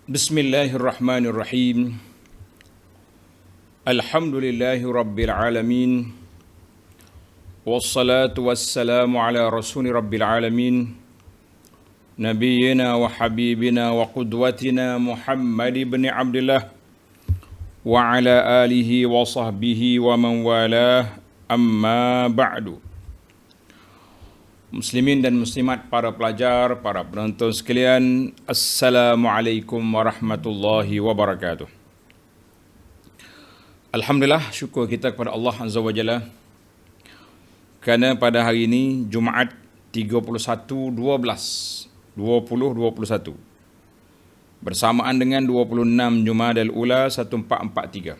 Bismillahirrahmanirrahim. Alhamdulillahi rabbil alamin. Wassalatu wassalamu ala rasuli rabbil alamin. Nabiyyina wa habibina wa qudwatina Muhammad ibn Abdullah wa ala alihi wa sahbihi wa man walah, amma ba'du. Muslimin dan muslimat, para pelajar, para penonton sekalian, Assalamualaikum warahmatullahi wabarakatuh. Alhamdulillah, syukur kita kepada Allah Azza wa Jalla kerana pada hari ini Jumaat 31/12/2021 bersamaan dengan 26 Jumadal Ula 1443,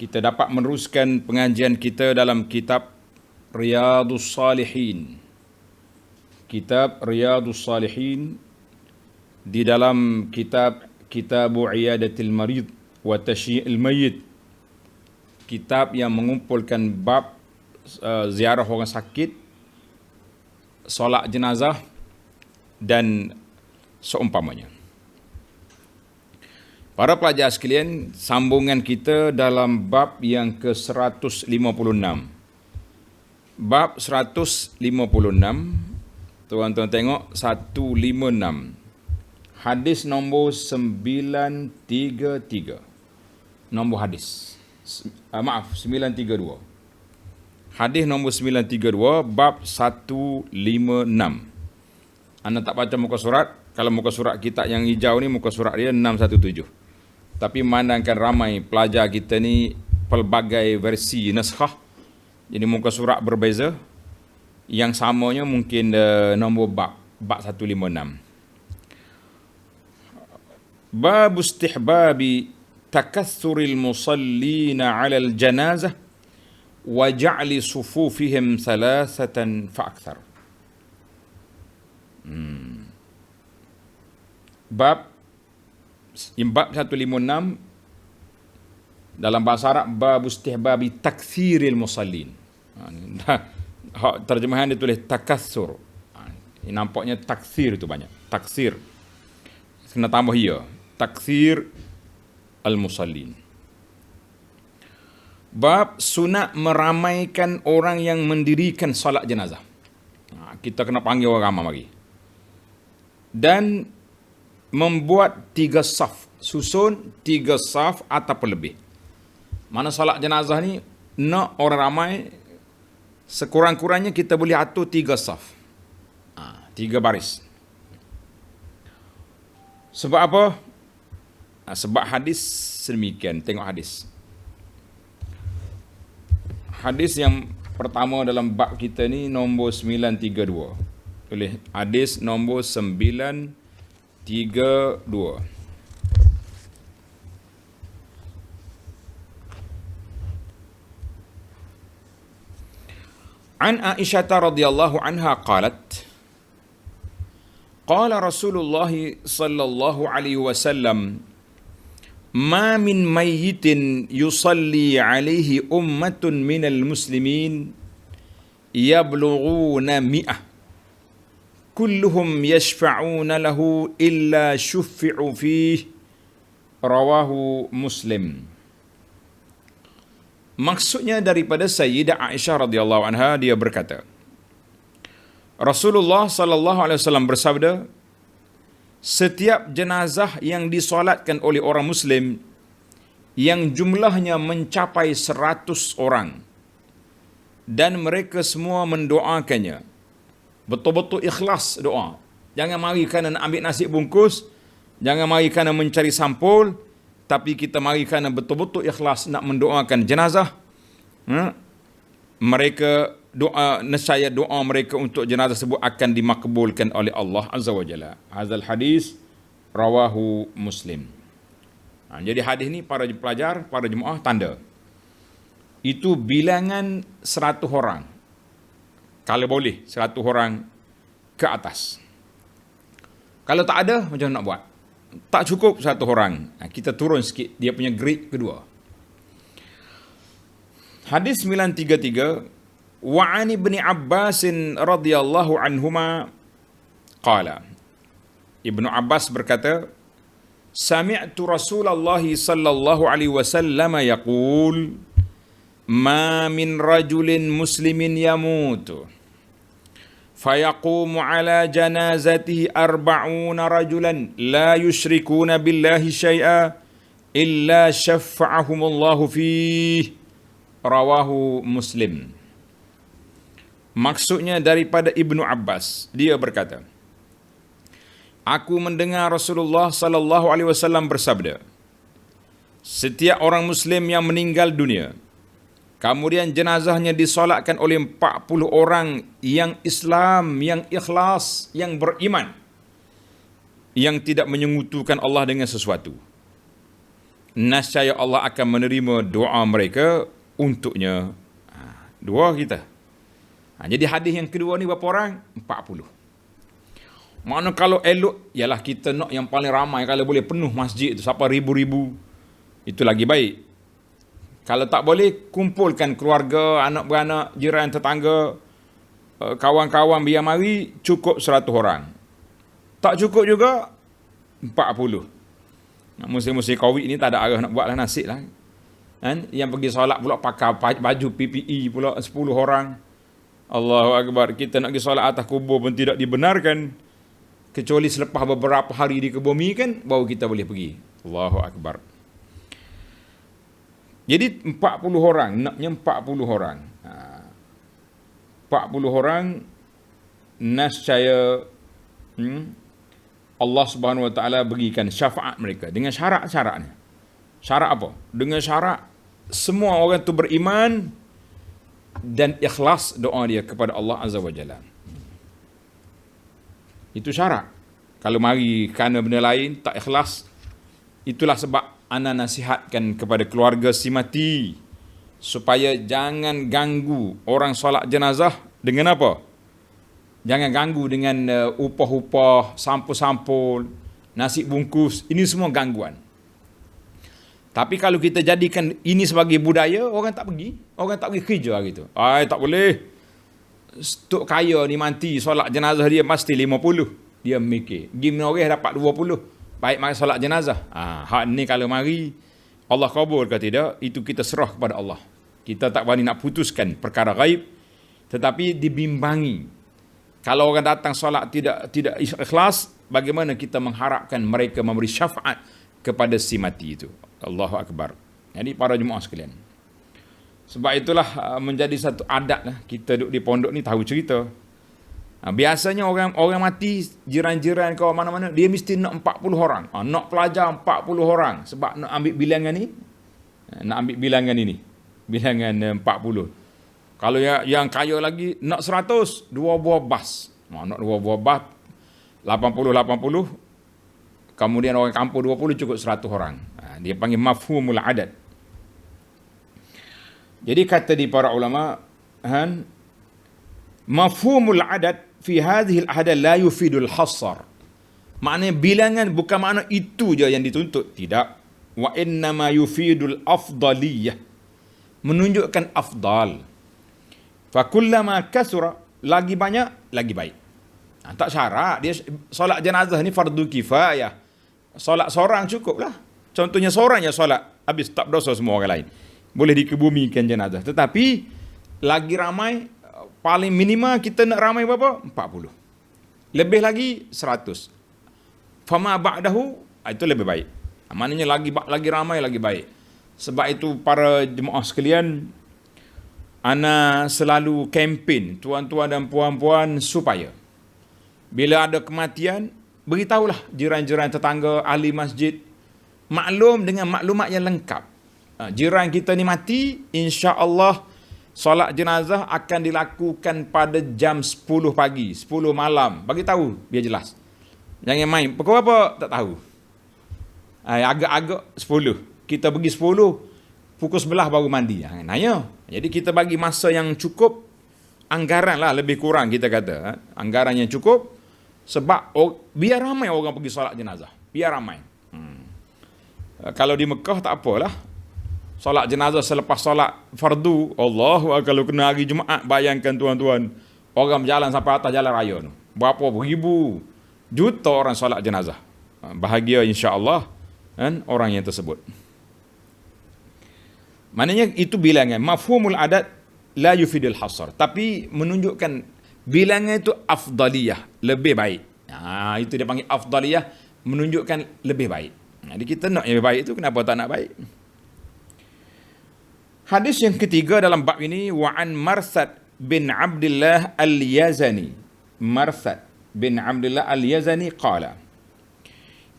kita dapat meneruskan pengajian kita dalam kitab Riyadhus Salihin. Kitab Riyadhus Salihin di dalam Kitabu Iyadatil Marid wa Tashyi'il Mayyit, kitab yang mengumpulkan bab ziarah orang sakit, solat jenazah dan seumpamanya. Para pelajar sekalian, sambungan kita dalam bab yang ke-156. Bab 156, tuan-tuan tengok 156. Hadis nombor 933. Nombor hadis. 932. Hadis nombor 932, bab 156. Anda tak baca muka surat, kalau muka surat kita yang hijau ni, muka surat dia 617. Tapi memandangkan ramai pelajar kita ni pelbagai versi naskah, jadi muka surat berbeza, yang samanya mungkin nombor bab 156. Bab istihbabi takathuril musallina 'alal janazah wa ja'li sufufihim thalathatan fa akthar. Bab 156 dalam bahasa Arab, bab istihbabi takthiril musallin. Terjemahan dia tulis takathur. Nampaknya takthir itu banyak. Takthir. Kena tambah ya. Takthir al-musallin. Bab sunat meramaikan orang yang mendirikan solat jenazah. Kita kena panggil orang ramai lagi. Dan membuat 3 saf. Susun 3 saf ataupun lebih. Mana solat jenazah ni, nak orang ramai, sekurang-kurangnya kita boleh atur 3 saf. 3 baris. Sebab apa? Sebab hadis sedemikian. Tengok hadis. Hadis yang pertama dalam bab kita ni nombor 932. Tulis hadis nombor 932. An Aisyah radhiyallahu anha qalat, qala Rasulullah sallallahu alaihi wasallam, ma min mayyitin yusalli alaihi ummatun minal muslimin yablughuna mi'ah kulluhum yashfa'una lahu illa syuffi'u fihi, rawahu Muslim. Maksudnya daripada Sayyidah Aisyah radhiyallahu anha, dia berkata, Rasulullah sallallahu alaihi wasallam bersabda, setiap jenazah yang disolatkan oleh orang muslim yang jumlahnya mencapai 100 orang dan mereka semua mendoakannya, betul-betul ikhlas doa. Jangan mari kerana nak ambil nasi bungkus, jangan mari kerana mencari sampul, tapi kita mari kerana betul-betul ikhlas nak mendoakan jenazah. Mereka doa, nescaya doa mereka untuk jenazah tersebut akan dimakbulkan oleh Allah Azza wa Jalla. Hazal hadis rawahu Muslim. Jadi hadis ni para pelajar, para jemaah, tanda itu bilangan 100 orang. Kalau boleh 100 orang ke atas. Kalau tak ada, macam nak buat? Tak cukup 100 orang. Kita turun sikit dia punya grade kedua. Hadis 933, wa 'an Ibni Abbas radhiyallahu anhuma qala. Ibnu Abbas berkata, Sami'tu Rasulullah sallallahu alaihi wasallam yaqul ma min rajulin muslimin yamutu fayaqumu ala janazatihi arba'una rajulan la yusyrikuna billahi syai'a illa syafa'ahumullahu fih. Rawahu Muslim. Maksudnya daripada Ibnu Abbas, dia berkata, aku mendengar Rasulullah sallallahu alaihi wasallam bersabda, setiap orang muslim yang meninggal dunia kemudian jenazahnya disolatkan oleh 40 orang yang Islam, yang ikhlas, yang beriman, yang tidak menyekutukan Allah dengan sesuatu, nescaya Allah akan menerima doa mereka untuknya. Doa kita. Jadi hadis yang kedua ni berapa orang? 40. Makna kalau elok, ialah kita nak yang paling ramai, kalau boleh penuh masjid tu, sampai ribu-ribu, itu lagi baik. Kalau tak boleh, kumpulkan keluarga, anak beranak, jiran, tetangga, kawan-kawan biar mari, cukup 100 orang. Tak cukup juga, 40. Musim-musim Covid ni tak ada arah nak buat lah, nasib lah. Kan? Yang pergi solat pula pakai baju PPE pula 10 orang. Allahu Akbar. Kita nak pergi solat atas kubur pun tidak dibenarkan. Kecuali selepas beberapa hari dikebumi kan, baru kita boleh pergi. Allahu Akbar. Jadi 40 orang, naknya 40 orang. 40 orang, nescaya Allah Subhanahu Wa Taala berikan syafaat mereka dengan syarat-syaratnya. Syarat apa? Dengan syarat semua orang itu beriman dan ikhlas doa dia kepada Allah Azza wa Jalla. Itu syarat. Kalau mari kerana benda lain tak ikhlas, itulah sebab ana nasihatkan kepada keluarga si mati supaya jangan ganggu orang solat jenazah dengan apa? Jangan ganggu dengan upah-upah, sampul-sampul, nasi bungkus. Ini semua gangguan. Tapi kalau kita jadikan ini sebagai budaya, orang tak pergi. Orang tak pergi kerja gitu. Tak boleh. Stok kaya ni mati, solat jenazah dia pasti 50. Dia mikir. Gimana orang dapat 20. Baik mari solat jenazah. Hak ni kalau mari, Allah kabul ke tidak, itu kita serah kepada Allah. Kita tak berani nak putuskan perkara gaib. Tetapi dibimbangi. Kalau orang datang solat tidak ikhlas, bagaimana kita mengharapkan mereka memberi syafaat kepada si mati itu. Allahu Akbar. Jadi para jemaah sekalian, sebab itulah menjadi satu adat lah. Kita duduk di pondok ni tahu cerita. Biasanya orang mati, jiran-jiran kau mana-mana, dia mesti nak 40 orang. Nak pelajar 40 orang. Sebab nak ambil bilangan ni. Nak ambil bilangan ini. Bilangan 40. Kalau yang kaya lagi, nak 100, 2 buah bas. Nak 2 buah bas, 80. Kemudian orang kampung 20, cukup 100 orang. Dia panggil mafhumul adat. Jadi kata di para ulama, mafhumul adat fi hadhihi al-ahdath la yufidul hasar. Maknanya bilangan bukan makna itu je yang dituntut. Tidak. Wa innama yufidul afdaliyah. Menunjukkan afdal. Fa kullama kasura, lagi banyak, lagi baik. Tak syarat. Dia solat jenazah ni fardu kifayah. Solat seorang cukup lah. Contohnya seorangnya solat, habis tak berdosa semua orang lain. Boleh dikebumikan jenazah. Tetapi lagi ramai, paling minima kita nak ramai berapa? 40. Lebih lagi 100. Fama ba'dahu, itu lebih baik. Maknanya lagi ramai, lagi baik. Sebab itu para jemaah sekalian, ana selalu kempen tuan-tuan dan puan-puan supaya bila ada kematian, beritahulah jiran-jiran tetangga, ahli masjid, maklum dengan maklumat yang lengkap. Jiran kita ni mati, insya-Allah solat jenazah akan dilakukan pada jam 10 pagi, 10 malam. Bagi tahu biar jelas. Jangan main. Pukul apa? Tak tahu. Agak-agak 10. Kita pergi 10, pukul 11 baru mandi. Nanya. Jadi kita bagi masa yang cukup, anggaran lah lebih kurang kita kata. Anggaran yang cukup, sebab biar ramai orang pergi solat jenazah. Biar ramai. Kalau di Mekah tak apalah. Solat jenazah selepas solat fardu, Allahu Akbar, kalau kena hari Jumaat, bayangkan tuan-tuan, orang berjalan sampai atas jalan raya tu. Berapa ribu, juta orang solat jenazah. Bahagia insya-Allah. kan, orang yang tersebut. Maknanya itu bilangan. Mafhumul adat la yufidul hasar. Tapi menunjukkan bilangan itu afdaliyah, lebih baik. Itu dia panggil afdaliyah, menunjukkan lebih baik. Jadi kita nak yang lebih baik itu, kenapa tak nak baik? Hadis yang ketiga dalam bab ini, wa an Marsad bin Abdullah al-Yazani. Marsad bin Abdullah al-Yazani qala,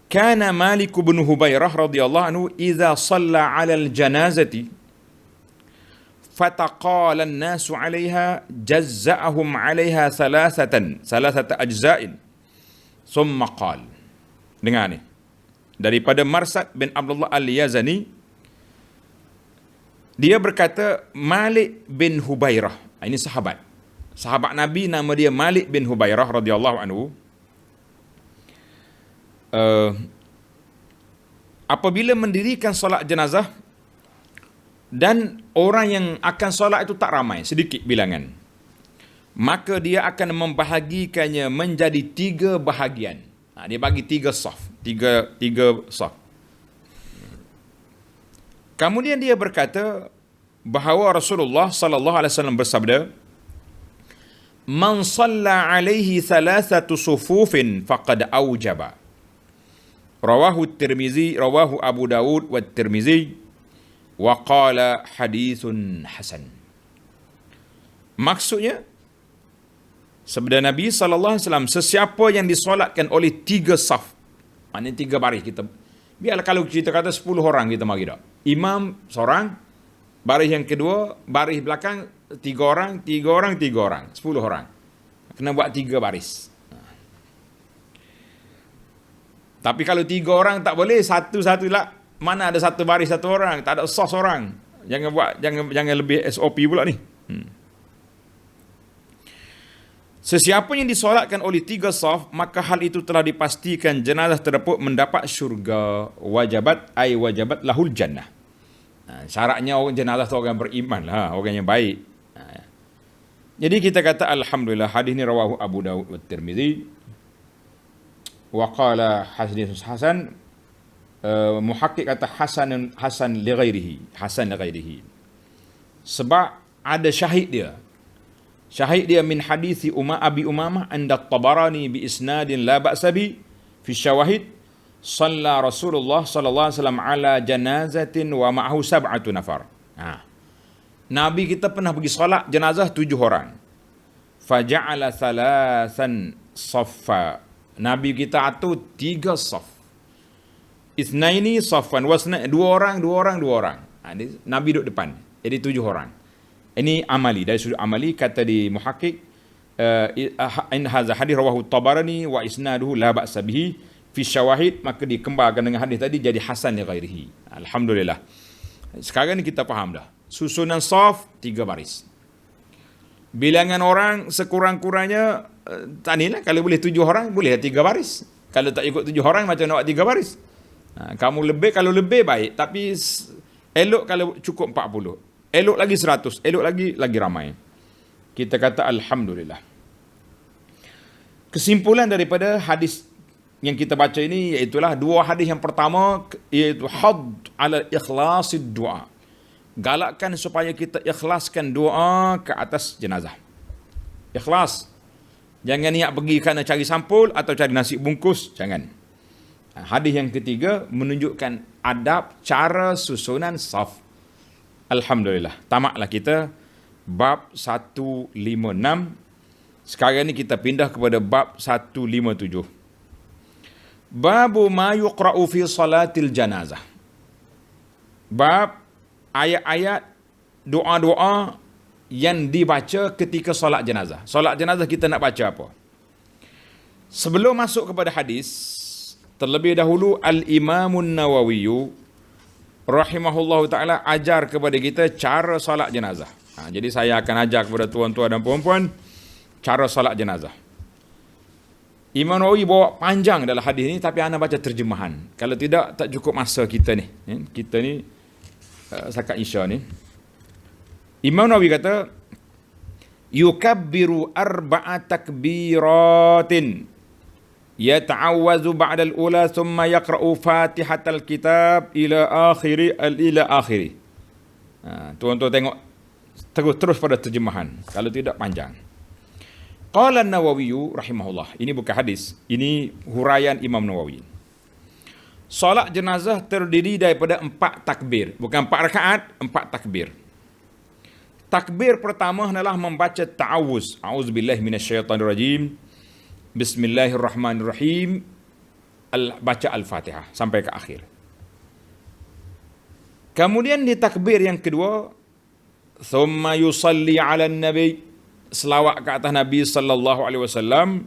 kana Malik bin Hubairah radhiyallahu anhu idza shalla 'ala al-janazati fataqala an-nasu 'alayha jazza'ahum 'alayha salasata ajza'in thumma qala. Dengar ni, daripada Marsad bin Abdullah al-Yazani, dia berkata, Malik bin Hubairah, ini sahabat Nabi, nama dia Malik bin Hubairah radhiyallahu anhu, apabila mendirikan solat jenazah dan orang yang akan solat itu tak ramai, sedikit bilangan, maka dia akan membahagikannya menjadi 3 bahagian. Dia bagi 3 saf, tiga saf. Kemudian dia berkata bahawa Rasulullah sallallahu alaihi wasallam bersabda, man shalla alaihi thalathatu sufufin faqad aujaba. Rawahu Tirmizi, rawahu Abu Dawud wa Tirmizi, wa qala hadithun hasan. Maksudnya, sabda Nabi SAW, sesiapa yang disolatkan oleh 3 saf, maknanya 3 baris, kita biarlah kalau kita kata 10 orang kita mari tak, imam seorang, baris yang kedua, baris belakang 3 orang, 3 orang, 3 orang, 10 orang, kena buat 3 baris. Tapi kalau 3 orang tak boleh, satu-satu lah. Mana ada 1 baris 1 orang, tak ada saf orang. Jangan lebih SOP pula ni. Sesiapa yang disolatkan oleh 3 saf, maka hal itu telah dipastikan jenazah tersebut mendapat syurga. Wajabat lahul jannah. Syaratnya orang jenazah tu orang beriman lah, orang yang baik. Jadi kita kata alhamdulillah, hadis ni rawahu Abu Dawud wa Tirmizi, wa qala hadis hasan. Muhakkik kata hasan li ghairihi. Sebab ada syahid dia min hadithi Abi Umamah anda Tabarani bi isnadin la ba'sa bi fi syawahid, shalla Rasulullah sallallahu alaihi wasallam ala janazatin wa ma'ahu 7 nafar. Nabi kita pernah pergi solat jenazah 7 orang. Faja'ala 3 saffa. Nabi kita atur 3 saf. Itsnaini saffan wasna, 2 orang. Nabi duduk depan. Jadi 7 orang. Ini amali, dari sudut amali kata di muhakkik, in hadza hadis rawahu Tabarani wa isnaduhu la ba'sa bihi fi syawahid, maka dikembarkan dengan hadis tadi jadi hasan li ghairihi. Alhamdulillah. Sekarang ni kita faham dah. Susunan saf 3 baris. Bilangan orang sekurang-kurangnya tanilah, kalau boleh 7 orang, boleh 3 baris. Kalau tak ikut 7 orang, macam nak buat 3 baris? Kamu lebih, kalau lebih baik, tapi elok kalau cukup 40. Elok lagi 100, elok lagi ramai. Kita kata alhamdulillah. Kesimpulan daripada hadis yang kita baca ini iaitulah 2 hadis yang pertama, iaitu hadd ala ikhlasid du'a. Galakkan supaya kita ikhlaskan doa ke atas jenazah. Ikhlas. Jangan niat pergi kerana cari sampul atau cari nasi bungkus, jangan. Hadis yang ketiga menunjukkan adab cara susunan saf. Alhamdulillah. Tamaklah kita bab 156. Sekarang ni kita pindah kepada bab 157. Babu ma yuqra'u fi salatil janazah. Bab ayat-ayat doa-doa yang dibaca ketika solat jenazah. Solat jenazah kita nak baca apa? Sebelum masuk kepada hadis, terlebih dahulu Al-Imamun Nawawi rahimahullahu ta'ala ajar kepada kita cara solat jenazah. Jadi saya akan ajar kepada tuan-tuan dan puan-puan cara solat jenazah. Imam Nawawi bawa panjang dalam hadis ni, tapi ana baca terjemahan. Kalau tidak, tak cukup masa kita ni. Kita ni sakat Isya ni. Imam Nawawi kata, yukabbiru 4 takbiratin. yata'awwazu ba'da al-ula thumma yaqra'u Fatihatal kitab ila akhiri. Tuan-tuan tengok terus pada terjemahan. Kalau tidak panjang. Qala an-Nawawi rahimahullah. Ini bukan hadis, ini huraian Imam Nawawi. Solat jenazah terdiri daripada 4 takbir. Bukan 4 rakaat, 4 takbir. Takbir pertama adalah membaca ta'awuz. A'udzubillahi minasyaitanirrajim. Bismillahirrahmanirrahim. Baca Al-Fatihah sampai ke akhir. Kemudian di takbir yang kedua, thumma yusalli 'alan nabi, selawat ke atas Nabi sallallahu alaihi wasallam.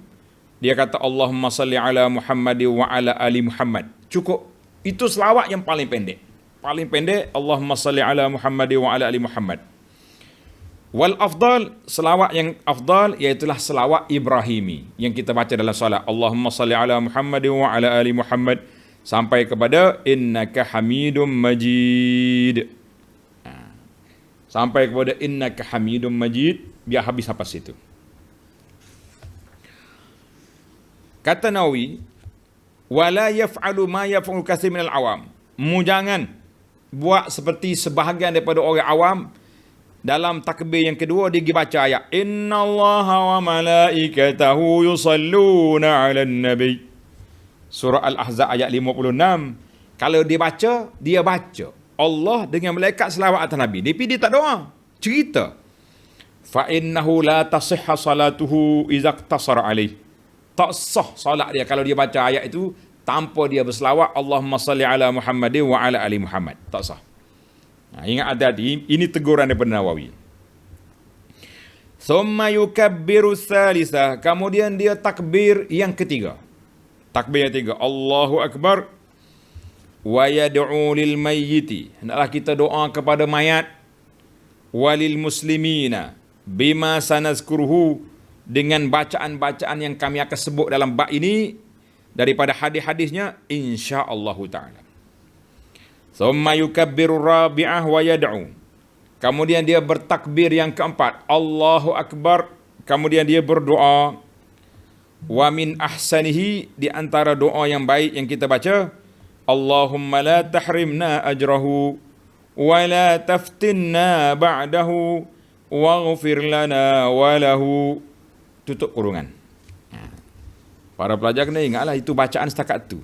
Dia kata Allahumma salli ala Muhammad wa ala ali Muhammad. Cukup. Itu selawat yang paling pendek. Paling pendek Allahumma salli ala Muhammad wa ala ali Muhammad. Wal afdal, selawat yang afdal iaitulah selawat Ibrahimi yang kita baca dalam solat. Allahumma salli ala Muhammad wa ala ali Muhammad sampai kepada innaka Hamidum Majid. Sampai kepada innaka Hamidum Majid, biar habis sampai situ. Kata Nawawi, wala yaf'alu ma yaf'alu katsir minal awam. Jangan buat seperti sebahagian daripada orang awam. Dalam takbir yang kedua dia baca ayat innallaha wa malaikatahu yusalluna 'alan nabi. Surah Al-Ahzab ayat 56. Kalau dia baca Allah dengan malaikat selawat atas Nabi. Tapi dia tak doa. Cerita. Fa innahu la tasihha salatuhu idza iqtasara alaih. Tak sah solat dia kalau dia baca ayat itu tanpa dia berselawat Allahumma salli ala Muhammad wa ala ali Muhammad. Tak sah. Ingat hati-hati, ini teguran daripada Nawawi. Thumma yukabbiru tsalitsah, kemudian dia takbir yang ketiga. Takbir yang ketiga, Allahu Akbar. Wa yad'u lil mayyiti, hendaklah kita doa kepada mayat. Walil muslimina bima sanazkuruhu, dengan bacaan-bacaan yang kami akan sebut dalam bab ini daripada hadis-hadisnya insya-Allah taala. Thumma yukabbiru rabi'ah wa yad'u. Kemudian dia bertakbir yang keempat, Allahu Akbar. Kemudian dia berdoa. Wa min ahsanihi, di antara doa yang baik yang kita baca, Allahumma la tahrimna ajrahu wa la taftinna ba'dahu waghfir lana wa lahu. Tutup kurungan. Para pelajar kena ingatlah itu bacaan setakat tu.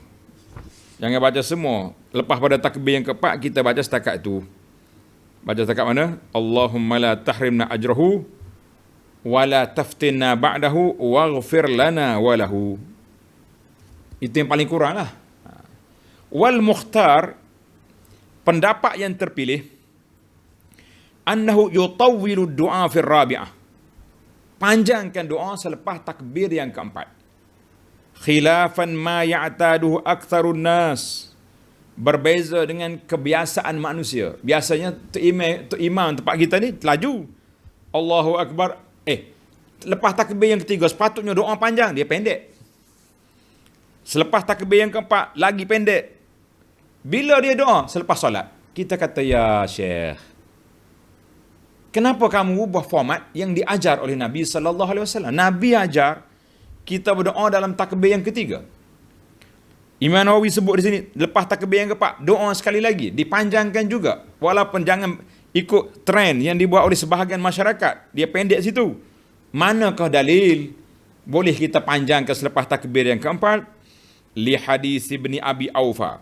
Jangan baca semua. Lepas pada takbir yang keempat, kita baca setakat itu. Baca setakat mana? Allahumma la tahrimna ajrahu wa la taftinna ba'dahu waghfir lana wa lahu. Itu yang paling kurang lah. Wal mukhtar, pendapat yang terpilih, annahu yutawwilu du'a fil rabi'ah. Panjangkan doa selepas takbir yang keempat. Khilafan ma ya'taduhu aktsarun nas, berbeza dengan kebiasaan manusia. Biasanya imam tempat kita ni laju Allahu Akbar, lepas takbir yang ketiga sepatutnya doa panjang, dia pendek. Selepas takbir yang keempat lagi pendek. Bila dia doa selepas solat, kita kata ya Syekh, kenapa kamu ubah format yang diajar oleh Nabi sallallahu alaihi wasallam? Nabi ajar kita berdoa dalam takbir yang ketiga. Imam Nawawi sebut di sini, lepas takbir yang keempat, doa sekali lagi, dipanjangkan juga. Walaupun jangan ikut trend yang dibuat oleh sebahagian masyarakat. Dia pendek situ. Manakah dalil boleh kita panjangkan selepas takbir yang keempat? Li hadis Ibni Abi Aufa.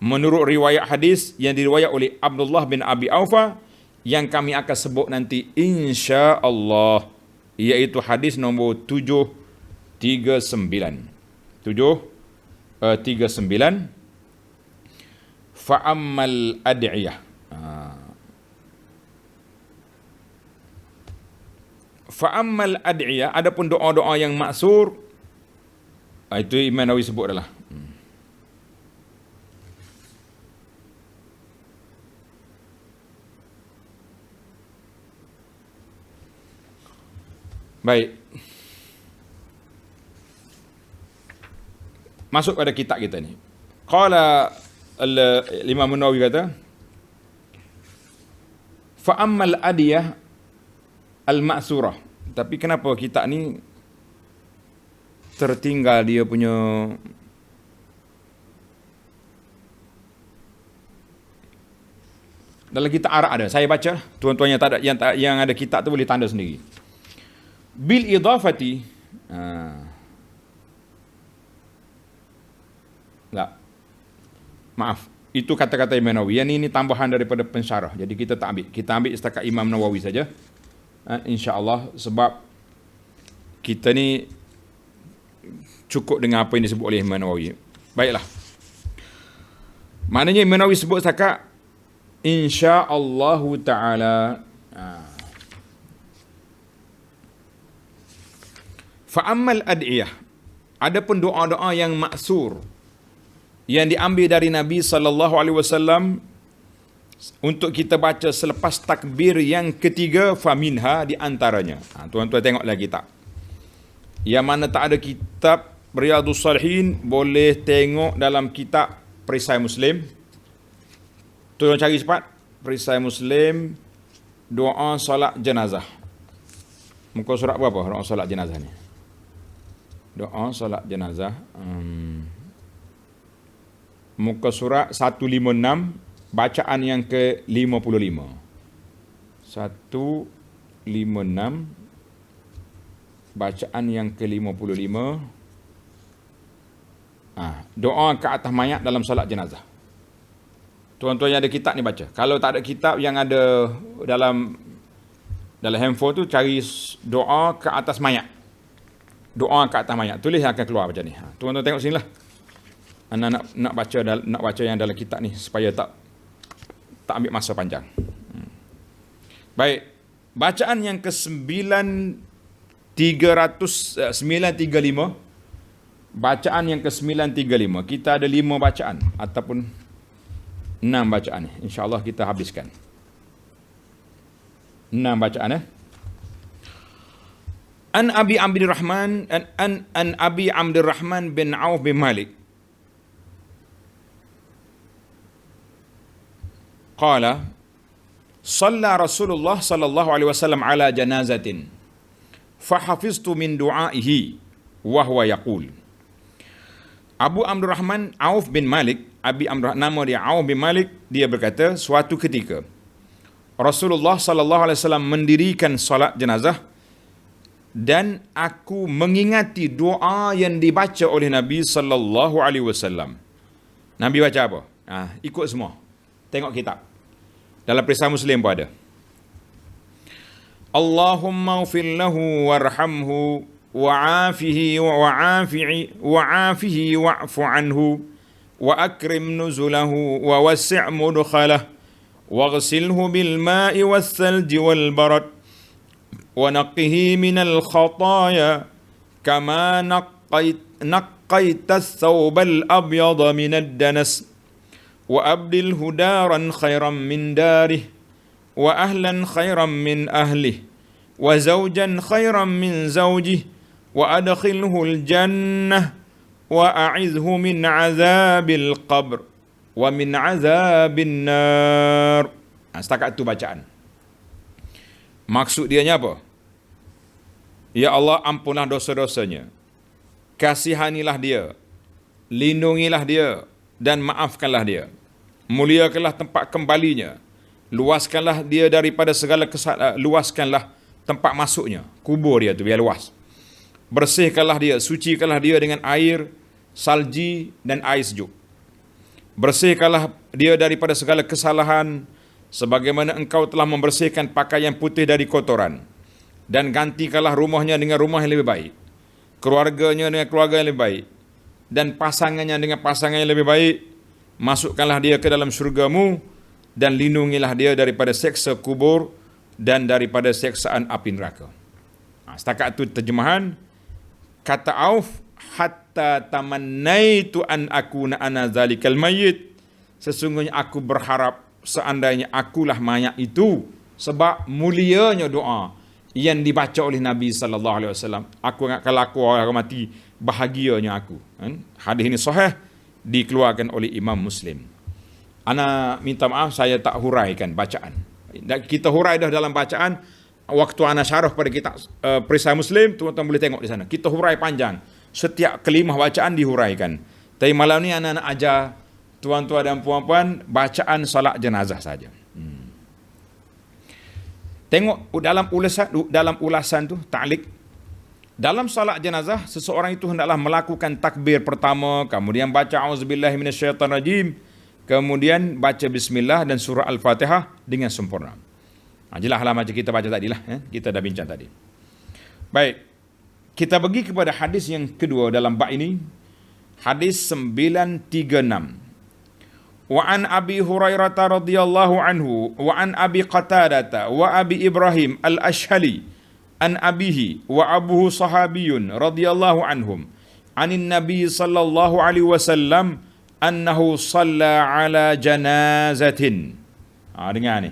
Menurut riwayat hadis yang diriwayat oleh Abdullah bin Abi Aufa, yang kami akan sebut nanti insya-Allah, iaitu hadis nombor 739. Fa'ammal ad'iyah. Fa'ammal ad'iyah, adapun doa-doa yang maksur, itu Imam Nawawi sebut adalah. Baik. Masuk pada kitab kita ni. Qala Imam Nawawi kata, fa ammal adiyah al-ma'surah. Tapi kenapa kitab ni tertinggal dia punya dalam kitab Arab ada. Saya baca, tuan-tuan yang tak ada yang ada kitab tu boleh tanda sendiri. Bil idafati tak. Maaf, itu kata-kata Imam Nawawi. Yang ini tambahan daripada pensyarah. Jadi kita tak ambil. Kita ambil setakat Imam Nawawi saja. InsyaAllah, sebab kita ni cukup dengan apa yang disebut oleh Imam Nawawi. Baiklah. Maknanya Imam Nawawi sebut setakat InsyaAllah ta'ala. Fa'ammal ad'iyah. Adapun doa-doa yang maksur, yang diambil dari Nabi SAW untuk kita baca selepas takbir yang ketiga, faminha, di antaranya. Tuan-tuan tengoklah kitab. Yang mana tak ada kitab Riyadhus Salihin, boleh tengok dalam kitab Perisai Muslim. Tuan cari cepat. Perisai Muslim, doa solat jenazah. Muka surat berapa doa solat jenazah ni? Doa solat jenazah. Muka surat 156, bacaan yang ke-55. 156, bacaan yang ke-55. Doa ke atas mayat dalam solat jenazah. Tuan-tuan yang ada kitab ni baca. Kalau tak ada kitab yang ada dalam handphone tu, cari doa ke atas mayat. Doa ke atas mayat. Tulis akan keluar macam ni. Tuan-tuan tengok sini lah. Anda nak baca yang dalam kitab ni supaya tak ambil masa panjang. Baik. Bacaan yang ke-935. Bacaan yang ke-935. Kita ada 5 bacaan ataupun 6 bacaan. InsyaAllah kita habiskan 6 bacaan. An Abi Abdurrahman an Abi Abdurrahman bin Auf bin Malik qala shalla Rasulullah sallallahu alaihi wasallam ala janazatin fahafiztu min du'aihi wa huwa yaqul. Abu Abdurrahman Auf bin Malik, nama dia Auf bin Malik, dia berkata, suatu ketika Rasulullah sallallahu alaihi wasallam mendirikan salat jenazah dan aku mengingati doa yang dibaca oleh Nabi sallallahu alaihi wasallam. Nabi baca apa? Ikut semua. Tengok kitab. Dalam Perisai Muslim pun ada. Allahumma ighfir lahu warhamhu wa'afihi wa'fu anhu wa akrim nuzulahu wa wasi' mudkhalah waghsilhu bil ma'i was thalji wal barad wa naqqihi minal khataaya kama naqqaita ath-thawbal abyada minad danas wa abdilhu daran khairan min darih wa ahlan khairan min ahlih wa zawjan khairan min zawjih wa adkhilhul jannah wa a'idhhu min azabil qabr wa min azabin nar. Setakat itu bacaan. Maksud dianya apa? Ya Allah, ampunlah dosa-dosanya, kasihanilah dia, lindungilah dia dan maafkanlah dia, muliakanlah tempat kembalinya, luaskanlah dia daripada segala kesalahan, luaskanlah tempat masuknya, kubur dia tu biar luas. Bersihkanlah dia, sucikanlah dia dengan air salji dan air sejuk. Bersihkanlah dia daripada segala kesalahan sebagaimana engkau telah membersihkan pakaian putih dari kotoran, dan gantikanlah rumahnya dengan rumah yang lebih baik, keluarganya dengan keluarga yang lebih baik, dan pasangannya dengan pasangan yang lebih baik. Masukkanlah dia ke dalam syurgamu dan lindungilah dia daripada seksa kubur dan daripada seksaan api neraka. Setakat itu terjemahan. Kata Auf, hatta tamannaitu an akuna ana zalikal mayyit. Sesungguhnya aku berharap seandainya akulah mayat itu, sebab mulianya doa yang dibaca oleh Nabi sallallahu alaihi wasallam. Aku kalau aku orang mati, bahagianya aku. Hadis ini sahih, dikeluarkan oleh Imam Muslim. Ana minta maaf saya tak huraikan bacaan. Kita hurai dah dalam bacaan. Waktu ana syarah pada kitab Perisai Muslim, tuan-tuan boleh tengok di sana. Kita hurai panjang. setiap kelimah bacaan dihuraikan. Tapi malam ni anak-anak ajar tuan-tuan dan puan-puan bacaan solat jenazah saja. Tengok dalam ulasan tu ta'liq. Dalam solat jenazah seseorang itu hendaklah melakukan takbir pertama, kemudian baca auzubillahi minasyaitanirrajim, kemudian baca bismillah dan surah al-Fatihah dengan sempurna. Jelas lah macam kita baca tadi lah, kita dah bincang tadi. Baik, kita pergi kepada hadis yang kedua dalam bab ini, hadis 936. Wa an Abi Hurairah radhiyallahu anhu wa an Abi Qatadah wa Abi Ibrahim al-Ashhali an abihi wa abuhu sahabiyun radhiyallahu anhum anin Nabi sallallahu alaihi wasallam annahu shalla ala janazatin. Dengar ni.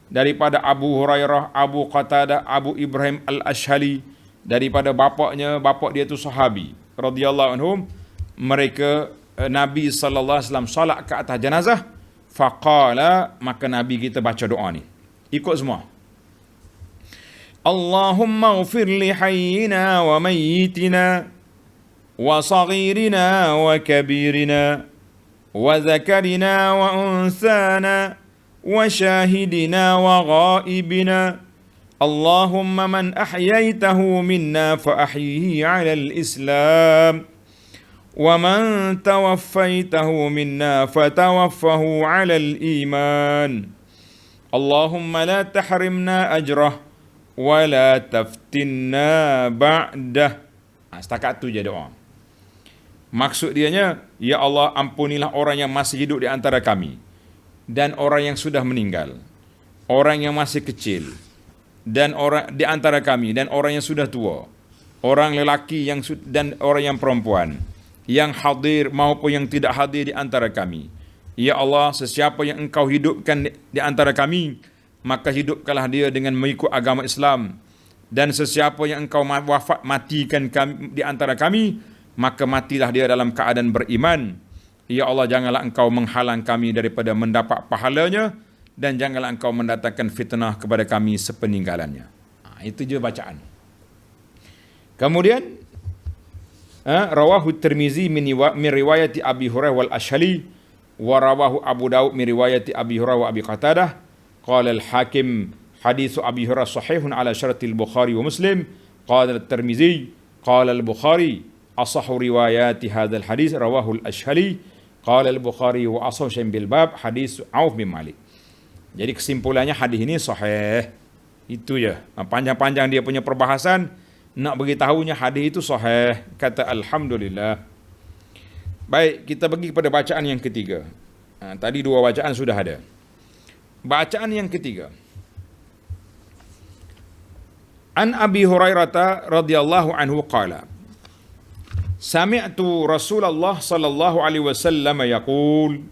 Daripada Abu Hurairah, Abu Qatadah, Abu Ibrahim al-Ashhali, daripada bapak dia tu sahabi radhiyallahu anhum, mereka Nabi sallallahu alaihi wasallam solat ke atas jenazah, faqala, maka Nabi kita baca doa ni. Ikut semua. Allahumma ighfir li hayyina wa mayyitina wa saghirina wa kabirina wa dhakarina wa unsana wa shahidina wa ghaibina. Allahumma man ahyaytahu minna fa ahyihi 'ala al-islam wa man tawaffaytahu minna fatawaffahu 'ala al-iman. Allahumma la tahrimna ajrah wa la taftinna ba'dah. Setakat tu je doa. Maksud dianya, ya Allah, ampunilah orang yang masih hidup di antara kami dan orang yang sudah meninggal, orang yang masih kecil dan orang di antara kami dan orang yang sudah tua, orang lelaki dan orang yang perempuan, yang hadir maupun yang tidak hadir di antara kami. Ya Allah, sesiapa yang Engkau hidupkan di antara kami, maka hidupkanlah dia dengan mengikut agama Islam. Dan sesiapa yang Engkau matikan kami, di antara kami, maka matilah dia dalam keadaan beriman. Ya Allah, janganlah Engkau menghalang kami daripada mendapat pahalanya, dan janganlah Engkau mendatangkan fitnah kepada kami sepeninggalannya. Itu je bacaan. Kemudian rawahu Tirmizi min riwayati Abi Hurairah wal Ashhali wa rawahu Abu Daud min riwayati Abi Hurairah wa Abi Qatadah. Qala al-Hakim hadithu Abi Hurairah sahihun ala syaratil Bukhari wa Muslim. Qala al-Tirmizi qala al-Bukhari asahhu riwayati hadzal hadis rawahu al-Ashhali. Qala al-Bukhari wa asahhu syai'in bil bab hadis Auf bin Malik. Jadi kesimpulannya hadis ini sahih. Itu je. Panjang-panjang dia punya perbahasan, nak beritahunya hadis itu sahih. Kata alhamdulillah. Baik, kita pergi kepada bacaan yang ketiga. Tadi dua bacaan sudah ada. Bacaan yang ketiga. An Abi Hurairah radhiyallahu anhu qala, sami'tu Rasulullah sallallahu alaihi wasallam yaqul,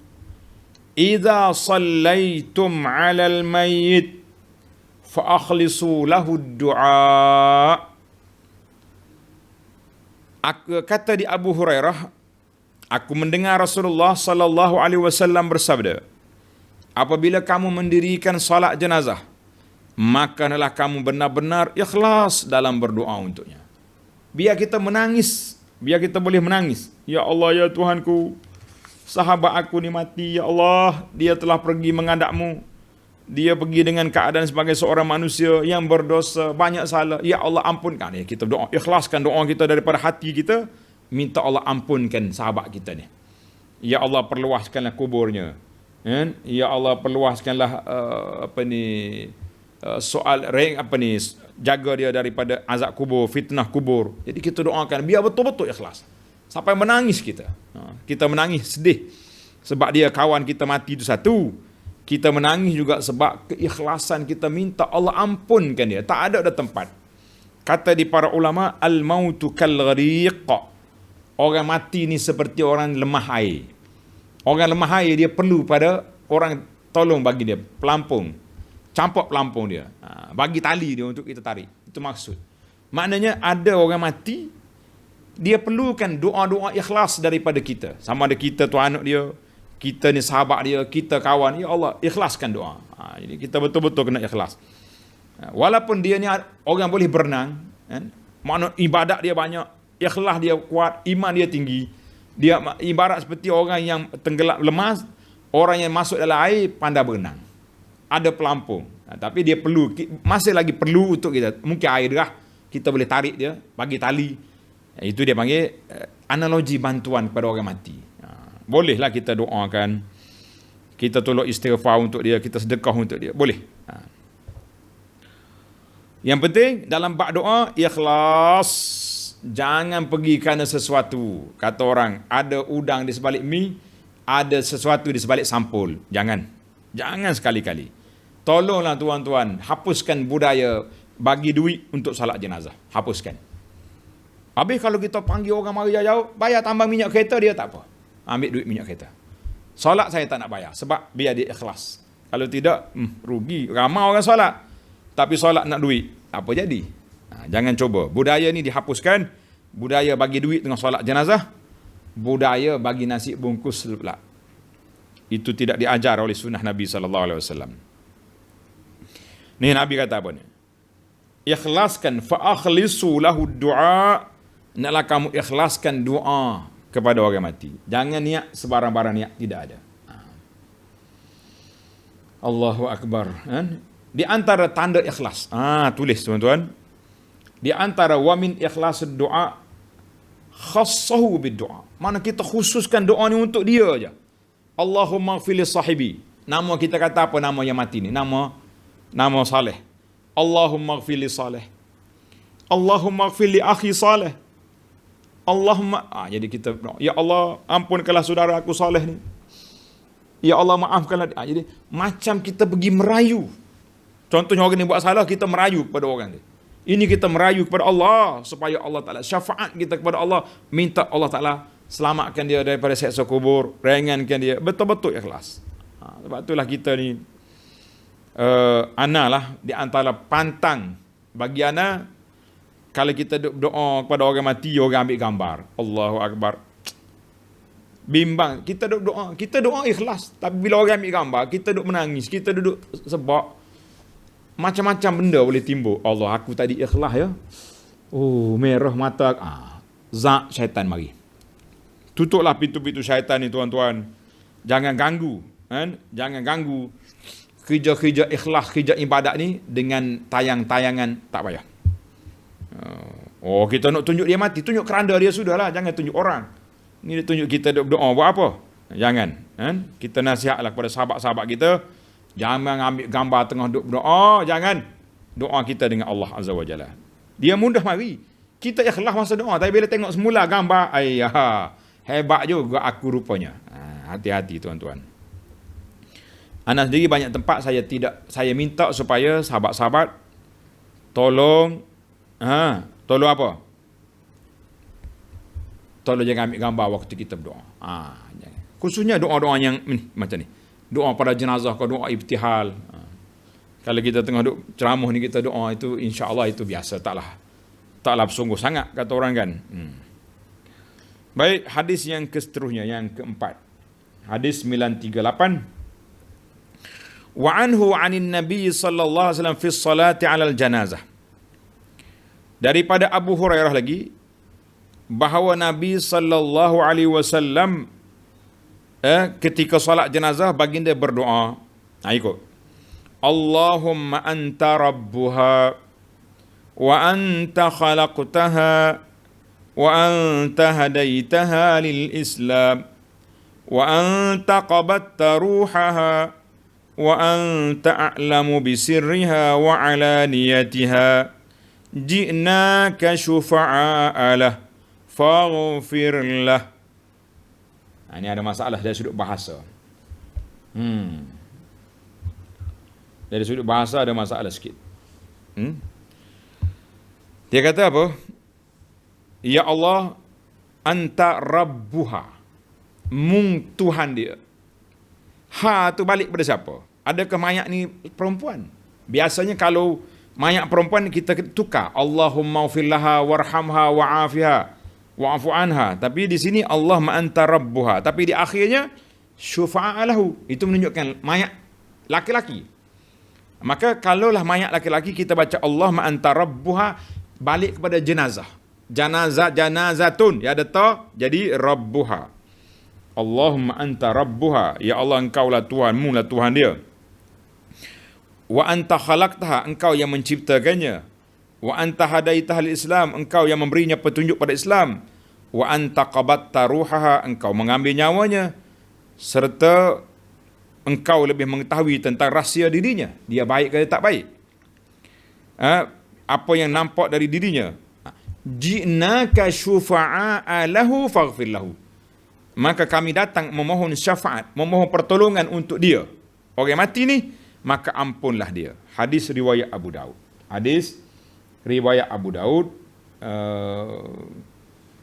idza sallaytum 'alal mayyit fa akhlisu lahu ad-du'a. Kata di Abu Hurairah, aku mendengar Rasulullah sallallahu alaihi wasallam bersabda, apabila kamu mendirikan salat jenazah, maka hendaklah kamu benar-benar ikhlas dalam berdoa untuknya. Biar kita menangis, biar kita boleh menangis. Ya Allah, ya Tuhanku, sahabat aku ni mati, ya Allah, dia telah pergi menghadapmu. Dia pergi dengan keadaan sebagai seorang manusia yang berdosa, banyak salah. Ya Allah, ampunkan. Kita doa, ikhlaskan doa kita daripada hati kita, minta Allah ampunkan sahabat kita ni. Ya Allah, perluaskanlah kuburnya. Ya Allah, perluaskanlah jaga dia daripada azab kubur, fitnah kubur. Jadi kita doakan biar betul-betul ikhlas sampai menangis kita. Kita menangis sedih sebab dia kawan kita mati itu satu. Kita menangis juga sebab keikhlasan kita minta Allah ampunkan dia. Tak ada tempat. Kata di para ulama, al-mautu kal-ghariq. Orang mati ni seperti orang lemah air. Orang lemah air dia perlu pada orang tolong bagi dia pelampung. Campak pelampung dia. Bagi tali dia untuk kita tarik. Itu maksud. Maknanya ada orang mati, dia perlukan doa-doa ikhlas daripada kita. Sama ada kita tu anak dia, kita ni sahabat dia, kita kawan. Ya Allah, ikhlaskan doa. Jadi kita betul-betul kena ikhlas. Walaupun dia ni orang boleh berenang, makna ibadat dia banyak, ikhlas dia kuat, iman dia tinggi. Dia ibarat seperti orang yang tenggelam lemas, orang yang masuk dalam air pandai berenang. Ada pelampung. Tapi dia perlu, masih lagi perlu untuk kita. Mungkin air derah, kita boleh tarik dia, bagi tali. Itu dia panggil analogi bantuan kepada orang mati. Bolehlah kita doakan, kita tolong istighfar untuk dia, kita sedekah untuk dia. Boleh. Yang penting dalam bab doa, ikhlas. Jangan pergi kerana sesuatu. Kata orang, ada udang di sebalik mi, ada sesuatu di sebalik sampul. Jangan. Jangan sekali-kali. Tolonglah tuan-tuan, hapuskan budaya bagi duit untuk salat jenazah. Hapuskan. Habis kalau kita panggil orang mari jauh, bayar tambah minyak kereta dia tak apa. Ambil duit minyak kereta. Solat saya tak nak bayar sebab biar dia ikhlas. Kalau tidak, rugi. Ramai orang solat. Tapi solat nak duit. Apa jadi? Jangan cuba. Budaya ni dihapuskan. Budaya bagi duit dengan solat jenazah. Budaya bagi nasi bungkus pula. Itu tidak diajar oleh sunnah Nabi SAW. Ni Nabi kata apa ni? Ikhlaskan fa'akhlisu lahu du'a. Naklah kamu ikhlaskan doa kepada orang mati. Jangan niat sebarang-barang niat, tidak ada. Allahu Akbar. Di antara tanda ikhlas. Tulis tuan-tuan. Di antara wamin ikhlas doa khassahu bid-doa. Mana kita khususkan doa ni untuk dia aja. Allahumma ighfir li sahibi. Nama kita kata apa nama yang mati ni? Nama Saleh. Allahumma ighfir li Saleh. Allahumma ighfir li akhi Saleh. Allahumma, jadi kita, ya Allah ampunkanlah saudara aku Saleh ni. Ya Allah maafkanlah. Jadi macam kita pergi merayu. Contohnya orang ni buat salah, kita merayu kepada orang ni. Ini kita merayu kepada Allah supaya Allah Ta'ala syafaat kita kepada Allah, minta Allah Ta'ala selamatkan dia daripada siksa kubur, ringankan dia, betul-betul ikhlas. Sebab itulah kita ni ana lah di antara pantang bagi ana. Kalau kita doa kepada orang mati, orang ambil gambar. Allahu Akbar. Bimbang. Kita doa ikhlas. Tapi bila orang ambil gambar, kita duduk menangis. Kita duduk sebab macam-macam benda boleh timbul. Allah, aku tadi ikhlas ya. Oh, merah mata. Zat syaitan mari. Tutuplah pintu-pintu syaitan ni tuan-tuan. Jangan ganggu. Kan? Jangan ganggu kerja-kerja ikhlas, kerja ibadat ni dengan tayang-tayangan. Tak payah. Kita nak tunjuk dia mati, tunjuk keranda dia sudahlah, jangan tunjuk orang. Ni dia tunjuk kita berdoa buat apa? Jangan. Kita nasihatlah kepada sahabat-sahabat kita, jangan ambil gambar tengah duduk berdoa, jangan. Doa kita dengan Allah Azza wa Jalla. Dia mudah mari. Kita ikhlas masa doa, tapi bila tengok semula gambar, hebat juga aku rupanya. Hati-hati tuan-tuan. Ana sendiri banyak tempat saya minta supaya sahabat-sahabat tolong apa? Tolong jangan ambil gambar waktu kita berdoa. Khususnya doa-doa yang macam ni. Doa pada jenazah, doa ibtihal. Kalau kita tengah duk ceramah ni, kita doa itu, insya-Allah itu biasa, taklah sungguh sangat kata orang kan. Baik, hadis yang seterusnya, yang keempat. Hadis 938. Wa anhu 'anin Nabi sallallahu alaihi wasallam fi sholati 'alal janazah. Daripada Abu Hurairah lagi, bahawa Nabi sallallahu alaihi wasallam ketika solat jenazah baginda berdoa. Ikut. Allahumma anta rabbuha wa anta khalaqtaha wa anta hadaitaha lil Islam wa anta qabatta ruhaha wa anta a'lamu bisirriha wa alaniyatiha. Ji'naka syufa'a lah faghfir lah. Ini ada masalah dari sudut bahasa. Dari sudut bahasa ada masalah sikit. Dia kata apa? Ya Allah, anta rabbuha. Mung Tuhan dia. Ha tu balik pada siapa? Adakah mayat ni perempuan? Biasanya kalau mayat perempuan kita tukar, Allahumma ighfir laha warhamha wa'afiha wa'fu anha. Tapi di sini Allah anta rabbuha. Tapi di akhirnya syufa'a lahu. Itu menunjukkan mayat laki-laki. Maka kalaulah mayat laki-laki kita baca Allah anta rabbuha, balik kepada jenazah. janazatun, ya ada ta, jadi rabbuha. Allahumma anta rabbuha, ya Allah engkaulah Tuhanmu lah Tuhan dia. Wa anta khalaqtaha, engkau yang menciptakannya. Wa anta hadaitahal Islam, engkau yang memberinya petunjuk pada Islam. Wa anta qabatta ruhaha, engkau mengambil nyawanya. Serta engkau lebih mengetahui tentang rahsia dirinya, dia baik ke tak baik. Apa yang nampak dari dirinya. Ji'naka syufa'a lahu faghfir lahu. Maka kami datang memohon syafaat, memohon pertolongan untuk dia. Orang mati ni, maka ampunlah dia. Hadis riwayat Abu Daud. Hadis riwayat Abu Daud,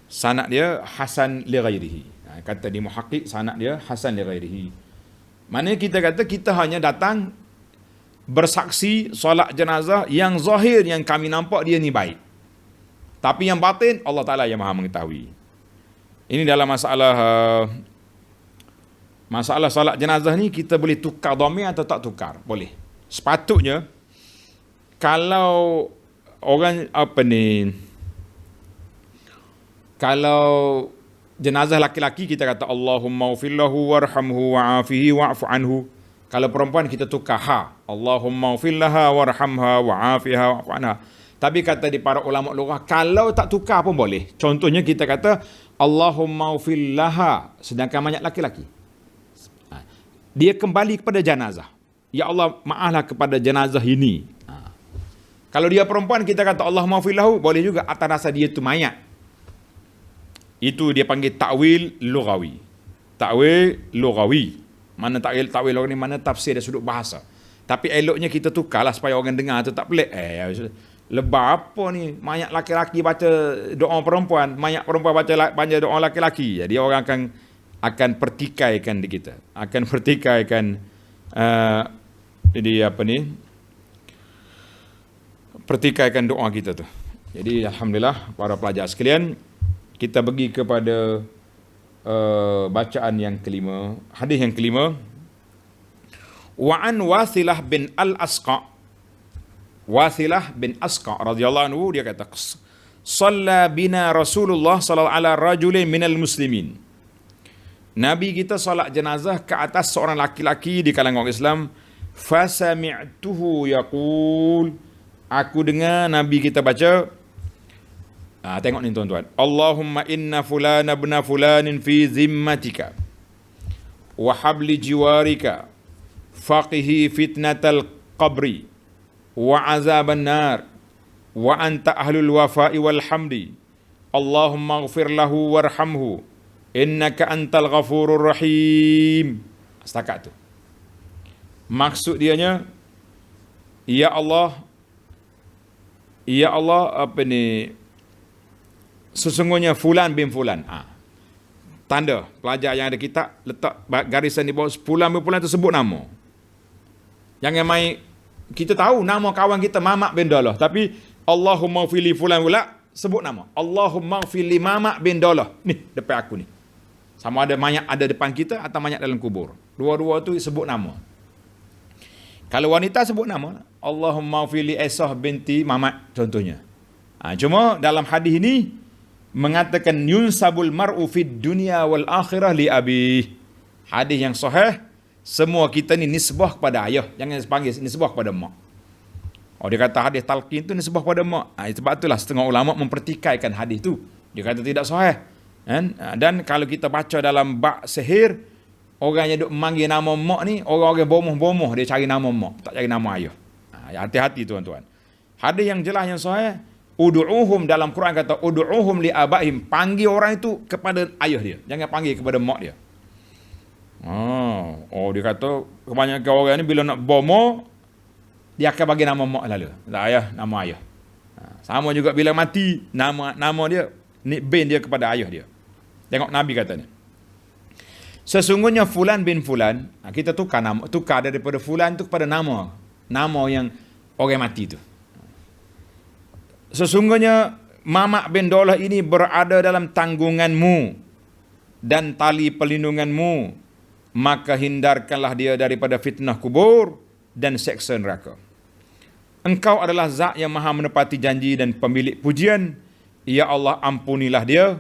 sanad dia hasan li ghairihi. Kata di muhaqqiq, sanad dia hasan li ghairihi. Maknanya kita kata kita hanya datang bersaksi solat jenazah yang zahir yang kami nampak dia ni baik. Tapi yang batin Allah Ta'ala yang maha mengetahui. Ini dalam masalah solat jenazah ni kita boleh tukar dhamir atau tak tukar? Boleh. Sepatutnya kalau orang kalau jenazah laki-laki kita kata Allahumma ufir lahu warhamhu wa'afihi wa'fu anhu. Kalau perempuan kita tukar ha, Allahumma ufir laha warhamha wa'afiha wa'fu anha. Tapi kata di para ulama lughah, kalau tak tukar pun boleh. Contohnya kita kata Allahumma ufir laha, sedangkan banyak laki-laki. Dia kembali kepada jenazah. Ya Allah, maaflah kepada jenazah ini. Kalau dia perempuan kita kata Allahumma ufir lahu, boleh juga atas rasa dia tu mayat. Itu dia panggil ta'wil lughawi. Ta'wil lughawi. Mana ta'wil lughawi ni, mana tafsir dari sudut bahasa. Tapi eloknya kita tukarlah supaya orang dengar tu tak pelik. Lebah apa ni? Mayat laki-laki baca doa perempuan, mayat perempuan baca doa laki-laki. Jadi orang akan pertikaikan di kita. Akan pertikaikan jadi apa ni? Pertikaikan doa kita tu. Jadi alhamdulillah para pelajar sekalian, kita pergi kepada bacaan yang kelima, hadis yang kelima. Wa an Wasilah bin Al-Asqa. Wasilah bin Asqa radhiyallahu anhu dia kata, "Shalla bina Rasulullah sallallahu ala rajulin minal muslimin." Nabi kita salat jenazah ke atas seorang laki-laki di kalangan orang Islam. Fasami'tuhu yaqul. Aku dengar Nabi kita baca, tengok ni tuan-tuan. Allahumma inna fulana ibna fulanin fi zimmatika wa habli jiwarika faqihi fitnatal qabri wa azaban nar wa anta ahlul wafa'i wal hamdi. Allahumma ighfir lahu warhamhu innaka antal ghafurur rahim. Setakat tu. Maksud dianya, ya Allah apa ni, sesungguhnya fulan bin fulan. Tanda pelajar yang ada kitab letak garisan di bawah fulan bin fulan tu sebut nama. Jangan main, kita tahu nama kawan kita Mamak bin Dalah, tapi Allahumma fili fulan pula sebut nama. Allahumma fili Mamak bin Dalah. Ni depan aku ni. Sama ada mayat ada depan kita atau mayat dalam kubur. Dua-dua tu sebut nama. Kalau wanita sebut nama, Allahumma fili Aisah binti Mamak contohnya. Cuma dalam hadis ini mengatakan yunsabul mar'u fid dunya wal akhirah li abi. Hadis yang sahih, semua kita ni nisbah kepada ayah, jangan panggil nisbah kepada mak. Dia kata hadis talqin tu nisbah kepada mak. Sebab itulah setengah ulama mempertikaikan hadis tu. Dia kata tidak sahih. Dan kalau kita baca dalam bab sihir, orang yang duk memanggil nama mak ni, orang-orang bomoh-bomoh dia cari nama mak, tak cari nama ayah. Hati-hati tuan-tuan. Hadis yang jelas yang sahih, ud'uhum, dalam Quran kata ud'uhum li abaihim, panggil orang itu kepada ayah dia, jangan panggil kepada mak dia. Dia kata kebanyakan orang ni bila nak bomoh dia akan bagi nama mak lalu. Tak ayah, nama ayah. Sama juga bila mati, nama dia nickname dia kepada ayah dia. Tengok Nabi katanya, sesungguhnya fulan bin fulan, kita tukar nama, tukar daripada fulan tu kepada nama yang orang mati tu. Sesungguhnya Mamak bin Dalah ini berada dalam tanggunganmu dan tali pelindunganmu, maka hindarkanlah dia daripada fitnah kubur dan seksa neraka. Engkau adalah zat yang maha menepati janji dan pemilik pujian, Ya Allah, ampunilah dia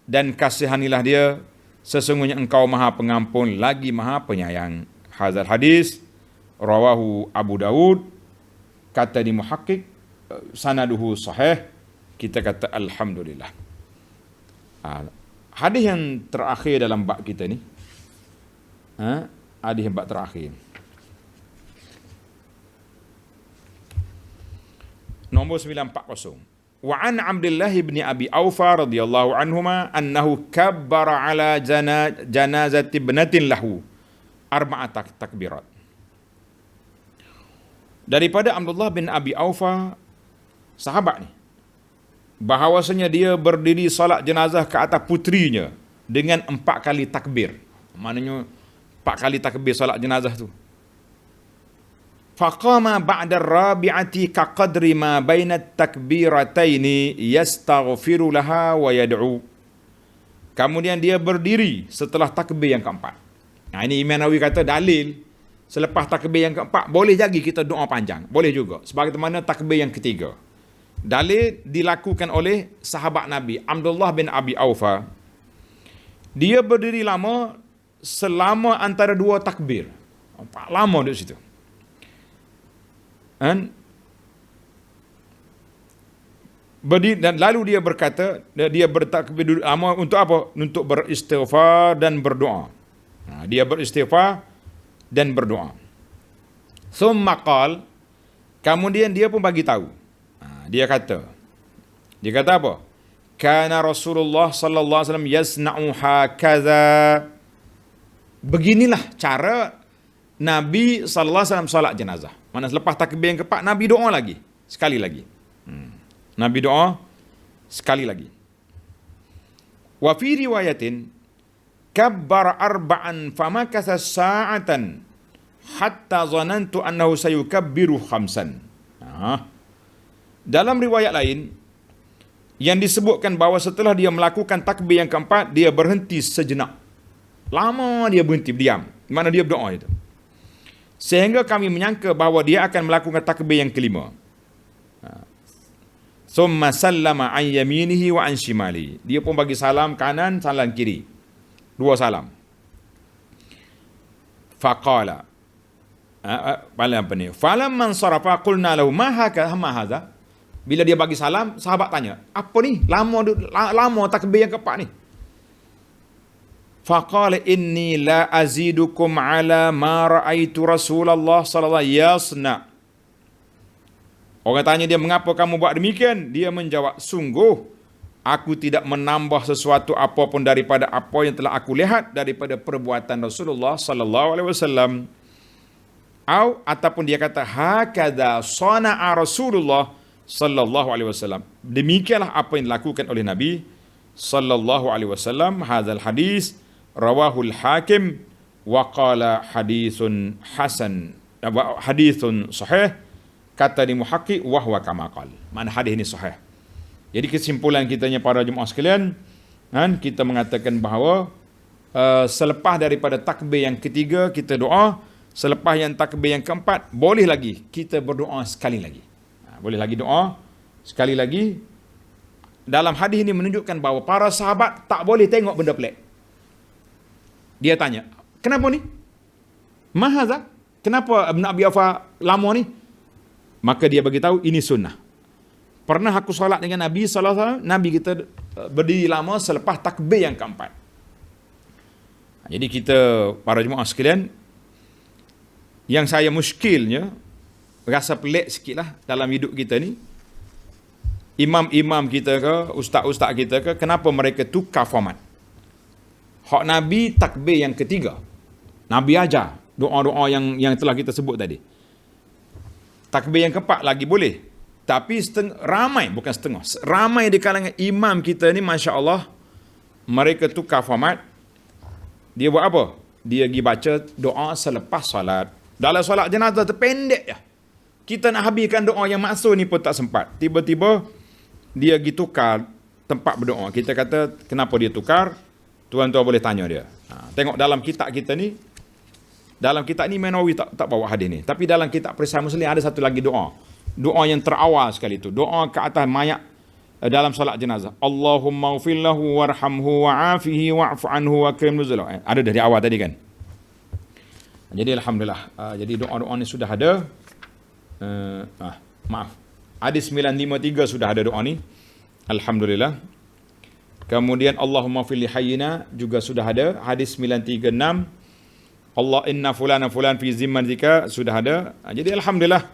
dan kasihanilah dia, sesungguhnya engkau maha pengampun lagi maha penyayang. Hadzal hadis rawahu Abu Daud, kata di muhakkik sanaduhu sahih, kita kata alhamdulillah. Hadis yang terakhir dalam bab kita ni, hadis yang bab terakhir, nombor 940. Wa an Abdullah bin Abi Aufa radhiyallahu anhuma annahu kabbara ala janazati ibnatin lahu arba'at takbirat. Daripada Abdullah bin Abi Aufa, sahabat ni, bahawasanya dia berdiri salat jenazah ke atas putrinya dengan 4 kali takbir. Maknanya 4 kali takbir salat jenazah tu. Faqama ba'da rabi'ati ka qadri ma baina takbirataini yastaghfiru laha wa yad'u. Kemudian dia berdiri setelah takbir yang keempat. Nah, ini Imam Nawawi kata dalil selepas takbir yang keempat boleh jadi kita doa panjang, boleh juga sebagaimana takbir yang ketiga. Dalil dilakukan oleh sahabat Nabi Abdullah bin Abi Aufa. Dia berdiri lama selama antara 2 takbir. Lama di situ. Dan lalu dia berkata, dia bertakbir lama untuk apa? Untuk beristighfar dan berdoa. Dia beristighfar dan berdoa. Thumma qal, kemudian dia pun bagi tahu. Dia kata apa? Kana Rasulullah sallallahu alaihi wasallam yasna'u hakaza. Beginilah cara Nabi sallallahu alaihi wasallam salat jenazah. Mana selepas takbir yang keempat, Nabi doa lagi. Sekali lagi. Nabi doa sekali lagi. Wa fi riwayatin kabbara arba'an famakatha sa'atan hatta zanantu annahu sayukabbiru khamsan. Dalam riwayat lain yang disebutkan bahawa setelah dia melakukan takbir yang keempat, dia berhenti sejenak. Lama dia berhenti, diam. Mana dia berdoa itu. Sehingga kami menyangka bahawa dia akan melakukan takbir yang kelima. Summa sallama an yaminihi wa an shimali. Dia pun bagi salam kanan, salam kiri. 2 salam. Faqala. Falamman sarafa qulna lahu ma hadha. Bila dia bagi salam, sahabat tanya, apa ni? Lama takbir yang keempat ni. Faqala inni la azidukum ala ma ra'aitu Rasulullah sallallahu alaihi wasallam. Orang tanya dia, mengapa kamu buat demikian? Dia menjawab, sungguh aku tidak menambah sesuatu apapun daripada apa yang telah aku lihat daripada perbuatan Rasulullah sallallahu alaihi wasallam. Ataupun dia kata, hakadha sana'a Rasulullah sallallahu alaihi wasallam. Demikianlah apa yang dilakukan oleh Nabi sallallahu alaihi wasallam. Hadzal hadis rawahul Hakim wa qala hadithun hasan, hadithun sahih, kata di muhakkik wa huwa kama qala. Mana hadis ini sahih. Jadi kesimpulan kitanya para jemaah sekalian, kita mengatakan bahawa selepas daripada takbir yang ketiga kita doa, selepas yang takbir yang keempat boleh lagi kita berdoa sekali lagi. Boleh lagi doa sekali lagi. Dalam hadis ini menunjukkan bahawa para sahabat tak boleh tengok benda pelik. Dia tanya, kenapa ni? Mahaza? Kenapa Ibn Abi Aufa lama ni? Maka dia bagi tahu ini sunnah. Pernah aku solat dengan Nabi sallallahu alaihi wasallam, Nabi kita berdiri lama selepas takbir yang keempat. Jadi kita para jemaah sekalian, yang saya muskilnya rasa pelik sikitlah dalam hidup kita ni, imam-imam kita ke, ustaz-ustaz kita ke, kenapa mereka tukar format? Hak Nabi takbir yang ketiga, Nabi ajar doa-doa yang telah kita sebut tadi. Takbir yang keempat lagi boleh. Tapi ramai di kalangan imam kita ni, Masya Allah, mereka tukar format. Dia buat apa? Dia pergi baca doa selepas salat. Dalam salat jenazah terpendek ya. Kita nak habiskan doa yang maksud ni pun tak sempat. Tiba-tiba dia pergi tukar tempat berdoa. Kita kata, kenapa dia tukar? Tuan-tuan boleh tanya dia. Tengok dalam kitab kita ni, dalam kitab ni Nawawi tak bawa hadis ni. Tapi dalam kitab Perisai Muslim ada satu lagi doa. Doa yang terawal sekali tu. Doa ke atas mayat dalam solat jenazah. Allahumma ghfir lahu warhamhu wa'afihi wa'fu anhu wa akrim nuzulahu. Ada dari awal tadi kan. Jadi alhamdulillah. Jadi doa-doa ni sudah ada. Maaf. Hadis 953 sudah ada doa ni. Alhamdulillah. Kemudian Allahumma fil li hayyina juga sudah ada. Hadis 936. Allah inna fulana fulan fi zimmatika sudah ada. Jadi alhamdulillah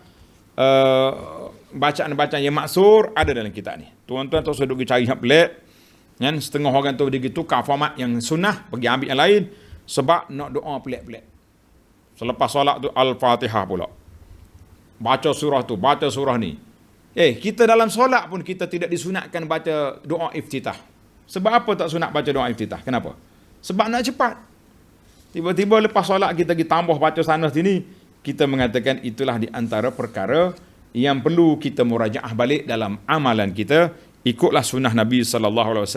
bacaan-bacaan yang maksur ada dalam kitab ni. Tuan-tuan tak usah duk cari yang pelik. Kan setengah orang tu dia tukar format yang sunnah pergi ambil yang lain sebab nak doa pelik-pelik. Selepas solat tu Al-Fatihah pula. Baca surah tu, baca surah ni. Kita dalam solat pun kita tidak disunatkan baca doa iftitah. Sebab apa tak sunat baca doa iftitah? Kenapa? Sebab nak cepat. Tiba-tiba lepas solat kita pergi tambah baca sana sini, kita mengatakan itulah di antara perkara yang perlu kita murajaah balik dalam amalan kita. Ikutlah sunnah Nabi SAW.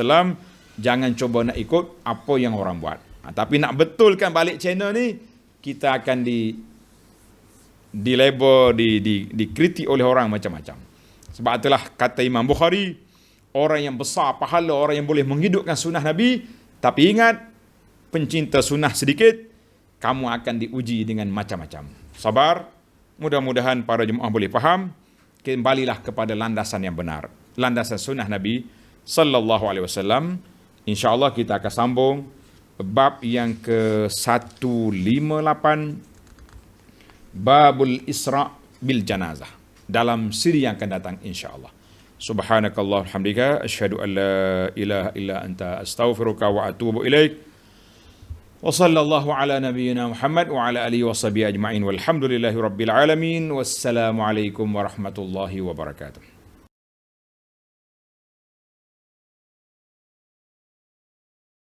Jangan cuba nak ikut apa yang orang buat. Tapi nak betulkan balik channel ni, kita akan dilabel, dikritik oleh orang macam-macam. Sebab itulah kata Imam Bukhari, orang yang besar pahala, orang yang boleh menghidupkan sunnah Nabi. Tapi ingat, pencinta sunnah sedikit, kamu akan diuji dengan macam-macam. Sabar. Mudah-mudahan para jemaah boleh faham. Kembalilah kepada landasan yang benar, landasan sunnah Nabi sallallahu alaihi wasallam. Insya-Allah kita akan sambung bab yang ke-158, Babul Isra' bil Janazah, dalam siri yang akan datang insya-Allah. Subhanakallah hamdika asyhadu an la ilaha illa anta astaghfiruka wa atubu ilaik. Wa sallallahu ala nabiyyina Muhammad wa ala alihi wa sahbihi ajma'in walhamdulillahi rabbil alamin. Wassalamu alaikum warahmatullahi wabarakatuh.